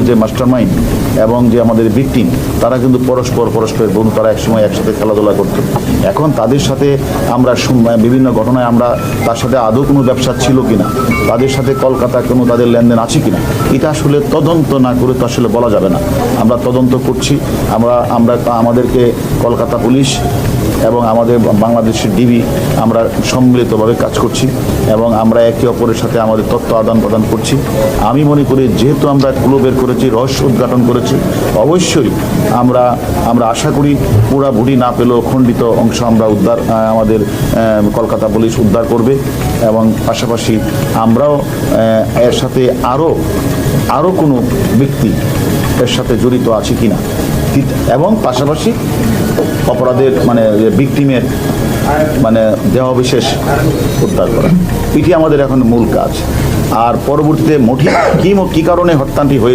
যে মাস্টারমাইন্ড এবং যে আমাদের ভিকটিম, তারা কিন্তু পরস্পরের বন্ধু। তারা একসময় একসাথে খেলাধুলা করত। এখন তাদের সাথে আমরা বিভিন্ন ঘটনায় আমরা তার সাথে আদৌ কোনো ব্যবসা ছিল কিনা, তাদের সাথে কলকাতা কোনো তাদের লেনদেন আছে কিনা, এটা আসলে তদন্ত না করে তো আসলে বলা যাবে না। আমরা তদন্ত করছি। আমাদেরকে কলকাতা পুলিশ এবং আমাদের বাংলাদেশের ডিবি আমরা সম্মিলিতভাবে কাজ করছি এবং আমরা একে অপরের সাথে আমাদের তথ্য আদান প্রদান করছি। আমি মনে করি যেহেতু আমরা ক্লু বের করেছি, রহস্য উদ্ঘাটন করেছি, অবশ্যই আমরা আশা করি পুরা ভুড়ি না পেলেও খণ্ডিত অংশ আমরা আমাদের কলকাতা পুলিশ উদ্ধার করবে এবং পাশাপাশি আমরাও এর সাথে আরও কোনো ব্যক্তি এর সাথে জড়িত আছে কিনা এবং পাশাপাশি অপরাধের ভিকটিমের দেহাবশেষ উদ্ধার করা, এটি আমাদের এখন মূল কাজ। আর পরবর্তীতে কী কারণে হত্যাটি হয়েছে